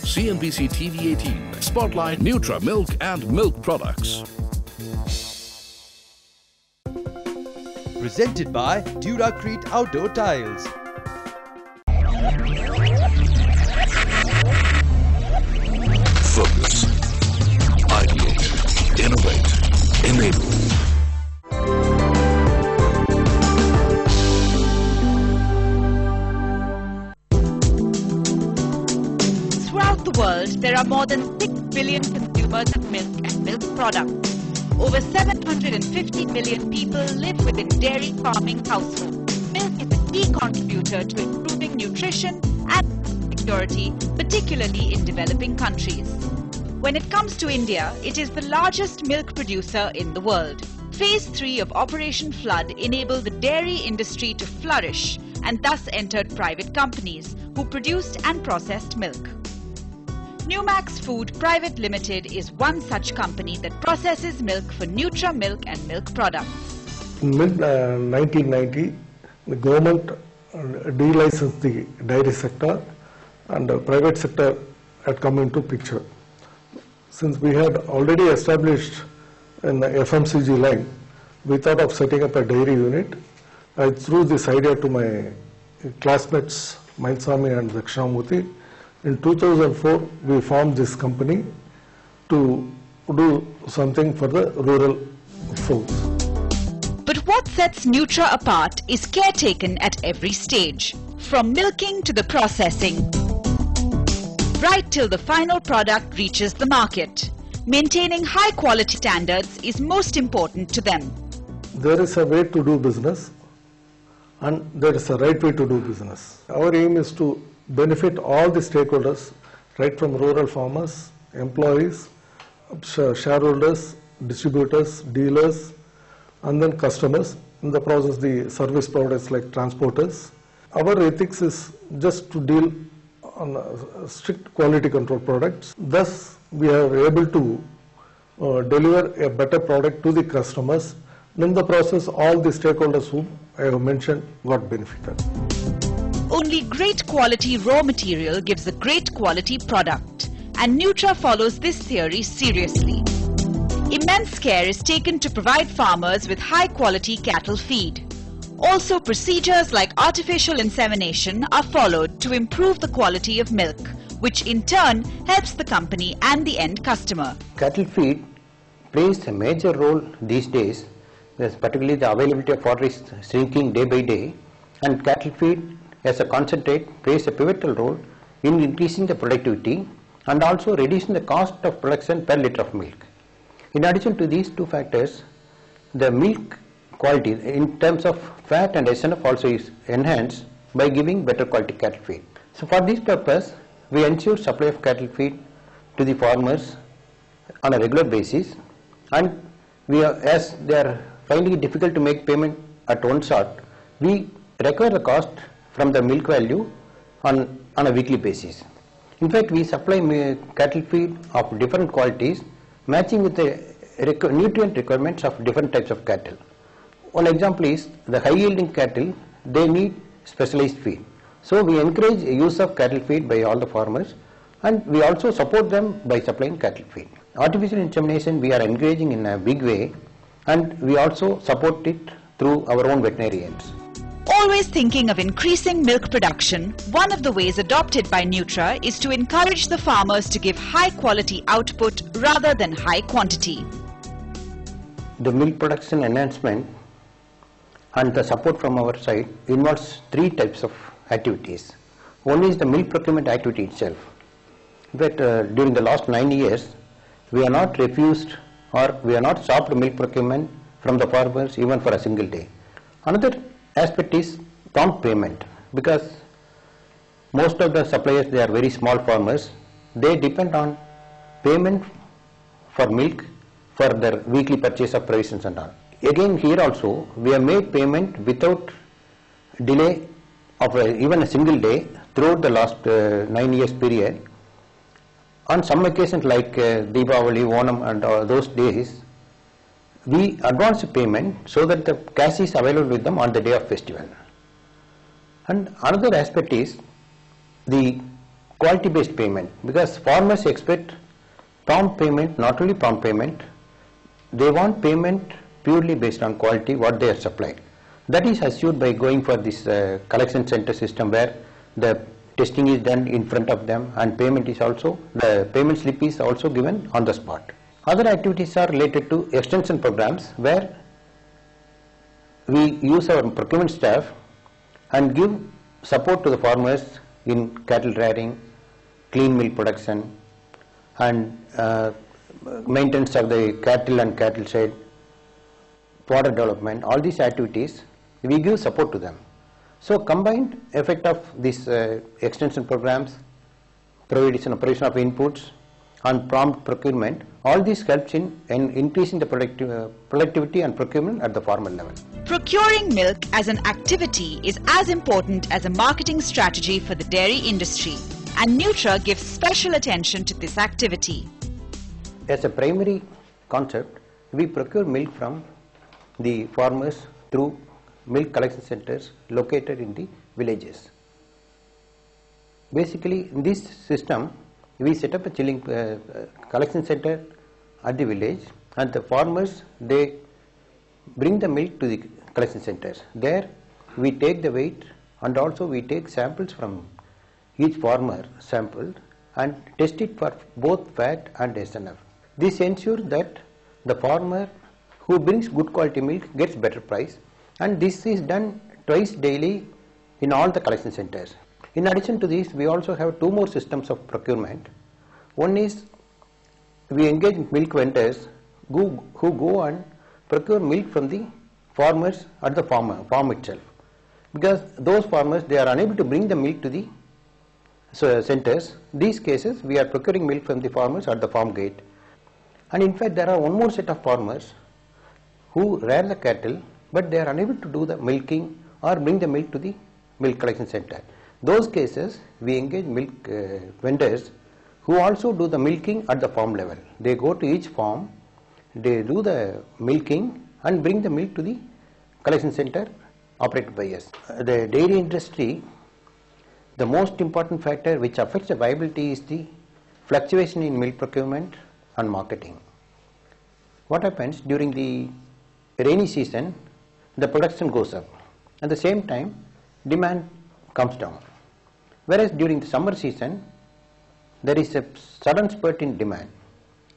CNBC TV 18, Spotlight, Nutra Milk and milk products. Presented by Duracrete Outdoor Tiles. Focus, ideate, innovate, enable. Throughout the world, there are more than 6 billion consumers of milk and milk products. Over 750 million people live within dairy farming households. Milk is a key contributor to improving nutrition and security, particularly in developing countries. When it comes to India, it is the largest milk producer in the world. Phase 3 of Operation Flood enabled the dairy industry to flourish and thus entered private companies who produced and processed milk. Numax Food Private Limited is one such company that processes milk for Nutra Milk and milk products. In mid-1990, the government delicensed the dairy sector and the private sector had come into picture. Since we had already established an FMCG line, we thought of setting up a dairy unit. I threw this idea to my classmates, Mainsami and Dakshinamurthy. In 2004, we formed this company to do something for the rural folks. But what sets Nutra apart is care taken at every stage, from milking to the processing, right till the final product reaches the market. Maintaining high quality standards is most important to them. There is a way to do business and there is a right way to do business. Our aim is to benefit all the stakeholders, right from rural farmers, employees, shareholders, distributors, dealers, and then customers. In the process, the service providers like transporters. Our ethics is just to deal on strict quality control products. Thus, we are able to deliver a better product to the customers. In the process, all the stakeholders whom I have mentioned got benefited. Only great quality raw material gives a great quality product, and Nutra follows this theory seriously. Immense care is taken to provide farmers with high quality cattle feed. Also, procedures like artificial insemination are followed to improve the quality of milk, which in turn helps the company and the end customer. Cattle feed plays a major role these days, particularly the availability of fodder is shrinking day by day, and cattle feed as a concentrate plays a pivotal role in increasing the productivity and also reducing the cost of production per liter of milk. In addition to these two factors, the milk quality in terms of fat and SNF also is enhanced by giving better quality cattle feed. So for this purpose, we ensure supply of cattle feed to the farmers on a regular basis, and as they are finding it difficult to make payment at one shot, we recover the cost from the milk value on a weekly basis. In fact, we supply cattle feed of different qualities matching with the nutrient requirements of different types of cattle. One example is the high yielding cattle, they need specialized feed. So we encourage use of cattle feed by all the farmers, and we also support them by supplying cattle feed. Artificial insemination we are encouraging in a big way, and we also support it through our own veterinarians. Always thinking of increasing milk production, one of the ways adopted by Nutra is to encourage the farmers to give high quality output rather than high quantity. The milk production enhancement and the support from our side involves three types of activities. One is the milk procurement activity itself. In fact, during the last 9 years, we are not refused or we are not stopped milk procurement from the farmers even for a single day. Another aspect is prompt payment, because most of the suppliers, they are very small farmers. They depend on payment for milk for their weekly purchase of provisions and all. Again, here also we have made payment without delay of even a single day throughout the last 9 years period. On some occasions like Deepavali, Onam and those days, we advance payment so that the cash is available with them on the day of festival. And another aspect is the quality based payment, because farmers expect prompt payment, not only prompt payment, they want payment purely based on quality what they are supplied. That is assured by going for this collection center system where the testing is done in front of them and payment is also, the payment slip is also given on the spot. Other activities are related to extension programs where we use our procurement staff and give support to the farmers in cattle rearing, clean milk production and maintenance of the cattle and cattle shed, fodder development, all these activities we give support to them. So combined effect of these extension programs, provision of inputs and prompt procurement, all this helps in increasing the productivity and procurement at the farmer level. Procuring milk as an activity is as important as a marketing strategy for the dairy industry, and Nutra gives special attention to this activity. As a primary concept, we procure milk from the farmers through milk collection centers located in the villages. Basically, in this system, we set up a chilling collection center at the village, and the farmers, they bring the milk to the collection centers. There we take the weight and also we take samples from each farmer sampled and test it for both fat and SNF. This ensures that the farmer who brings good quality milk gets better price, and this is done twice daily in all the collection centers. In addition to this, we also have two more systems of procurement. One is we engage milk vendors who go and procure milk from the farmers at the farm itself, because those farmers, they are unable to bring the milk to the centers. These cases we are procuring milk from the farmers at the farm gate. And in fact, there are one more set of farmers who rear the cattle, but they are unable to do the milking or bring the milk to the milk collection center. Those cases we engage milk vendors who also do the milking at the farm level. They go to each farm, they do the milking and bring the milk to the collection center operated by us. The dairy industry, the most important factor which affects the viability is the fluctuation in milk procurement and marketing. What happens during the rainy season, the production goes up. At the same time, demand comes down. Whereas during the summer season, there is a sudden spurt in demand,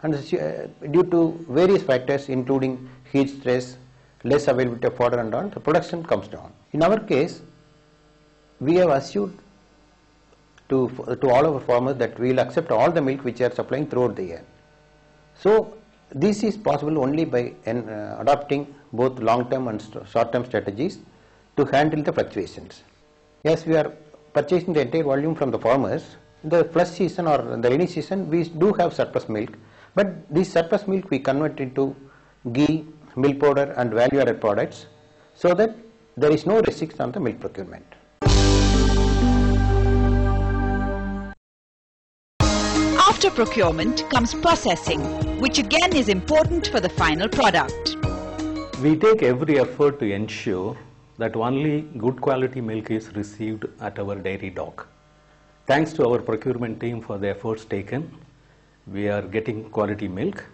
and due to various factors including heat stress, less availability of fodder and all, the production comes down. In our case, we have assured to all our farmers that we will accept all the milk which are supplying throughout the year. So this is possible only by adopting both long-term and short-term strategies to handle the fluctuations. Yes, we are purchasing the entire volume from the farmers. In the flush season or the rainy season, we do have surplus milk, but this surplus milk we convert into ghee, milk powder and value-added products, so that there is no restriction on the milk procurement. After procurement comes processing, which again is important for the final product. We take every effort to ensure that only good quality milk is received at our dairy dock. Thanks to our procurement team for the efforts taken, we are getting quality milk.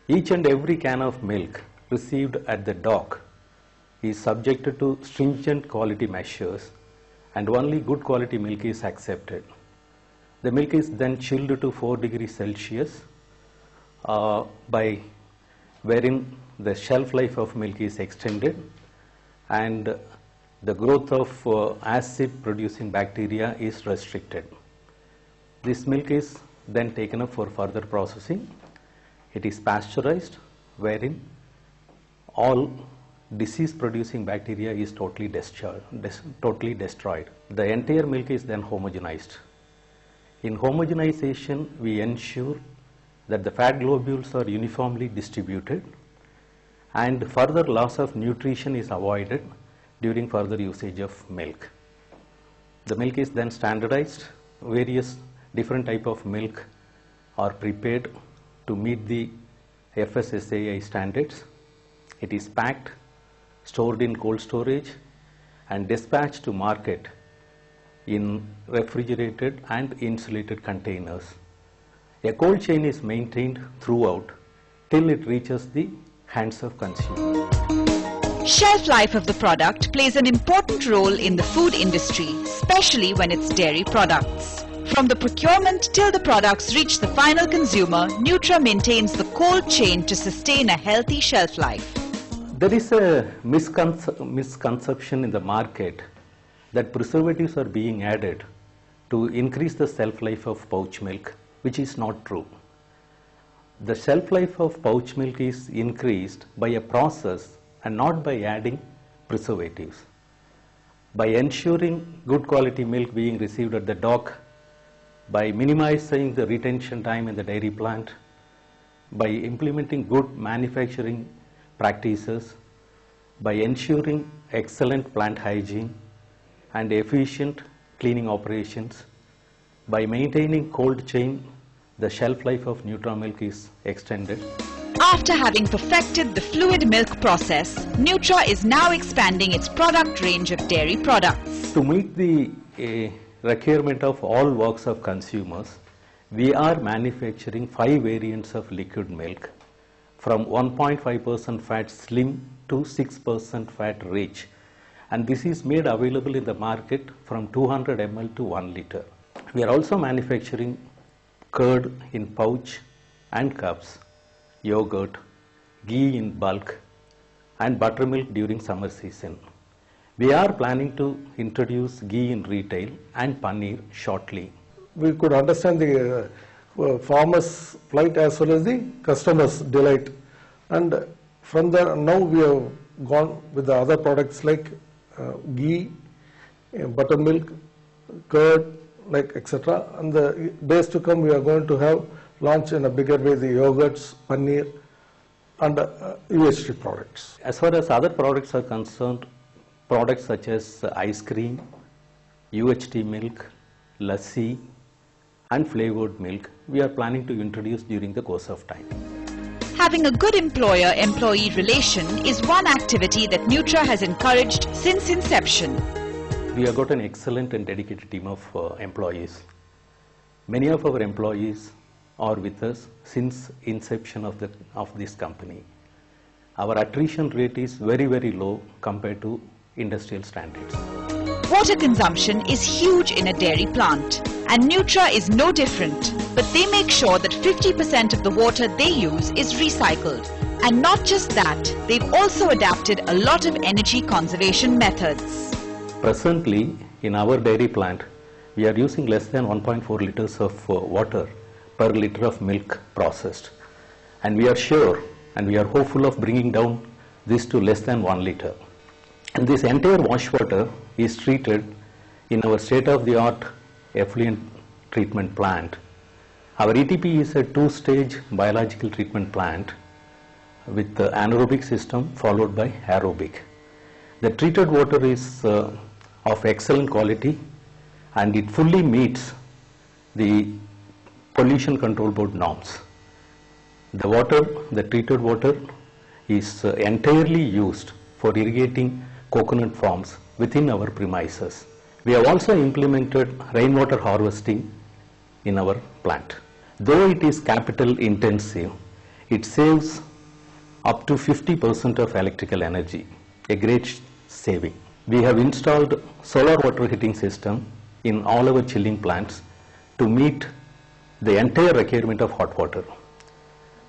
Each and every can of milk received at the dock is subjected to stringent quality measures, and only good quality milk is accepted. The milk is then chilled to 4 degrees Celsius by wherein the shelf life of milk is extended and the growth of acid producing bacteria is restricted. This milk is then taken up for further processing. It is pasteurized, wherein all disease producing bacteria is totally destroyed. The entire milk is then homogenized. In homogenization, we ensure that the fat globules are uniformly distributed and further loss of nutrition is avoided during further usage of milk. The milk is then standardized. Various different type of milk are prepared to meet the FSSAI standards. It is packed, stored in cold storage and dispatched to market in refrigerated and insulated containers. A cold chain is maintained throughout till it reaches the hands of consumer. Shelf life of the product plays an important role in the food industry, especially when it's dairy products. From the procurement till the products reach the final consumer, Nutra maintains the cold chain to sustain a healthy shelf life. There is a misconception in the market that preservatives are being added to increase the shelf life of pouch milk, which is not true. The shelf life of pouch milk is increased by a process and not by adding preservatives. By ensuring good quality milk being received at the dock, by minimizing the retention time in the dairy plant, by implementing good manufacturing practices, by ensuring excellent plant hygiene and efficient cleaning operations, by maintaining cold chain, the shelf life of Nutra milk is extended. After having perfected the fluid milk process, Nutra is now expanding its product range of dairy products. To meet the requirement of all walks of consumers, we are manufacturing 5 variants of liquid milk, from 1.5% fat slim to 6% fat rich, and this is made available in the market from 200 ml to 1 liter. We are also manufacturing curd in pouch and cups, yogurt, ghee in bulk, and buttermilk during summer season. We are planning to introduce ghee in retail and paneer shortly. We could understand the farmers' plight as well as the customers' delight, and from there now we have gone with the other products like ghee, buttermilk, curd, like etc. And the days to come we are going to have launch in a bigger way the yogurts, paneer and UHT products. As far as other products are concerned, products such as ice cream, UHT milk, lassi and flavored milk, we are planning to introduce during the course of time. Having a good employer-employee relation is one activity that Nutra has encouraged since inception. We have got an excellent and dedicated team of employees. Many of our employees are with us since inception of this company. Our attrition rate is very, very low compared to industrial standards. Water consumption is huge in a dairy plant, and Nutra is no different, but they make sure that 50% of the water they use is recycled. And not just that, they've also adapted a lot of energy conservation methods. Presently, in our dairy plant, we are using less than 1.4 liters of water per liter of milk processed. And we are sure and we are hopeful of bringing down this to less than 1 liter. And this entire wash water is treated in our state-of-the-art effluent treatment plant. Our ETP is a 2-stage biological treatment plant with the anaerobic system followed by aerobic. The treated water is of excellent quality and it fully meets the Pollution Control Board norms. The treated water is entirely used for irrigating coconut farms within our premises. We have also implemented rainwater harvesting in our plant. Though it is capital intensive, it saves up to 50% of electrical energy, a great saving. We have installed solar water heating system in all our chilling plants to meet the entire requirement of hot water.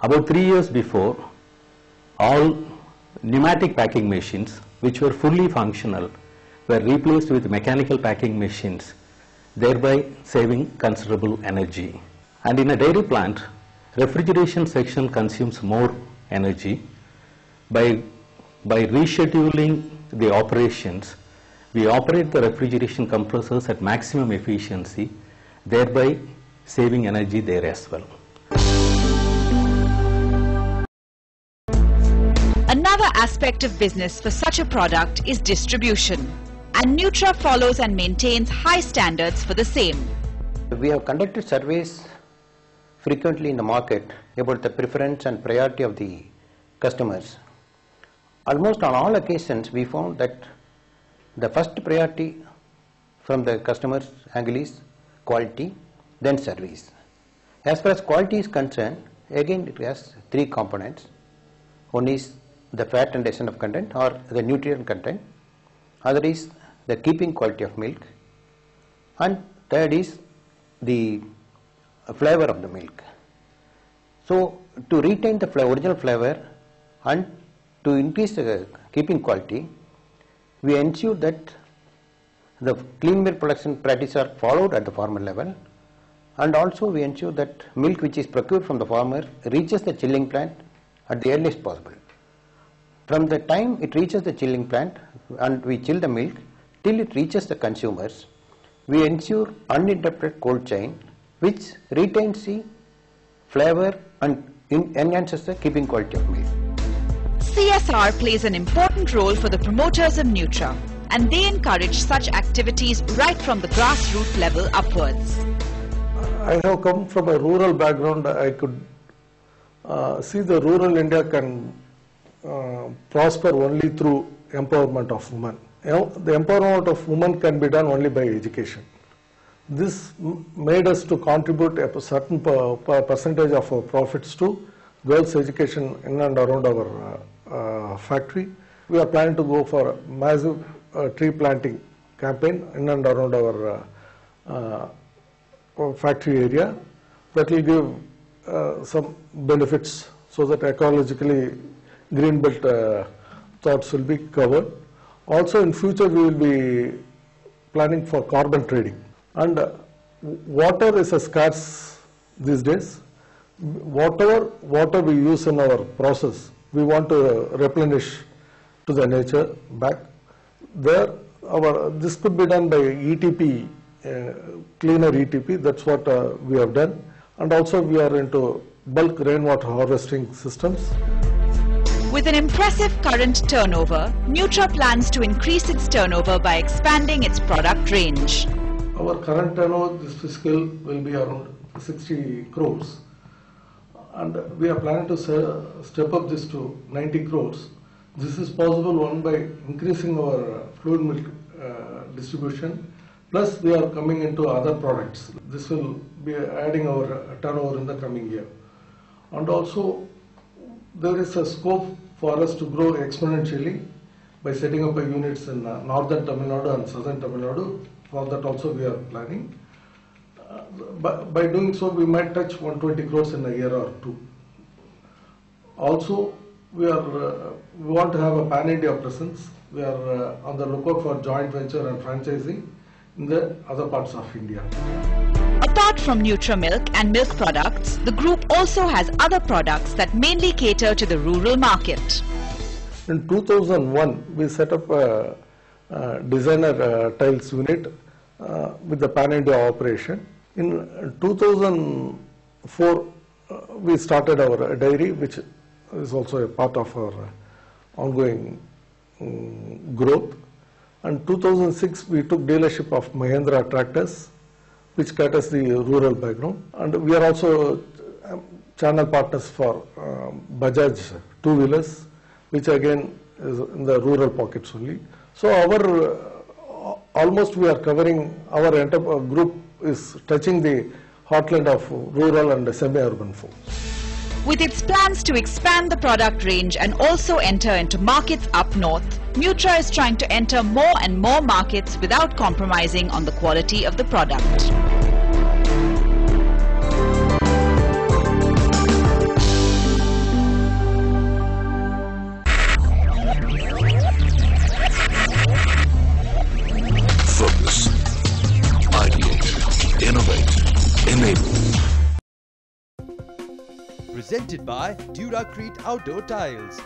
About 3 years before, all pneumatic packing machines which were fully functional were replaced with mechanical packing machines, thereby saving considerable energy. And in a dairy plant, refrigeration section consumes more energy. By rescheduling the operations, we operate the refrigeration compressors at maximum efficiency, thereby saving energy there as well. Another aspect of business for such a product is distribution, and Nutra follows and maintains high standards for the same. We have conducted surveys frequently in the market about the preference and priority of the customers. Almost on all occasions we found that the first priority from the customer's angle is quality, then service. As far as quality is concerned, again it has three components. One is the fat and SNF content or the nutrient content, other is the keeping quality of milk, and third is the flavor of the milk. So to retain the original flavor and to increase the keeping quality, we ensure that the clean milk production practices are followed at the farmer level, and also we ensure that milk which is procured from the farmer reaches the chilling plant at the earliest possible. From the time it reaches the chilling plant and we chill the milk till it reaches the consumers, we ensure uninterrupted cold chain which retains the flavor and enhances the keeping quality of milk. CSR plays an important role for the promoters of Nutra, and they encourage such activities right from the grassroots level upwards. I have come from a rural background. I could see the rural India can prosper only through empowerment of women. The empowerment of women can be done only by education. This made us to contribute a certain percentage of our profits to girls' education in and around our factory. We are planning to go for a massive tree planting campaign in and around our factory area. That will give some benefits so that ecologically green belt thoughts will be covered. Also in future we will be planning for carbon trading. And water is a scarce these days. Whatever water we use in our process, we want to replenish to the nature back. This could be done by ETP, cleaner ETP. That's what we have done. And also we are into bulk rainwater harvesting systems. With an impressive current turnover, Nutra plans to increase its turnover by expanding its product range. Our current turnover this fiscal will be around 60 crores. And we are planning to step up this to 90 crores. This is possible one by increasing our fluid milk distribution. Plus we are coming into other products. This will be adding our turnover in the coming year. And also there is a scope for us to grow exponentially by setting up units in northern Tamil Nadu and southern Tamil Nadu. For that also we are planning. By doing so we might touch 120 crores in a year or two. Also we want to have a pan-India presence. We are on the lookout for joint venture and franchising in the other parts of India. Apart from Nutra Milk and milk products, the group also has other products that mainly cater to the rural market. In 2001, we set up a designer tiles unit with the pan-India operation. In 2004, we started our dairy, which is also a part of our ongoing growth. And 2006, we took dealership of Mahindra tractors, which caters the rural background. And we are also channel partners for Bajaj two-wheelers, which again is in the rural pockets only. So almost we are covering, our group is touching the heartland of rural and semi-urban folks. With its plans to expand the product range and also enter into markets up north, Nutra is trying to enter more and more markets without compromising on the quality of the product. Focus. Ideate. Innovate. Enable. Presented by Duracrete Outdoor Tiles.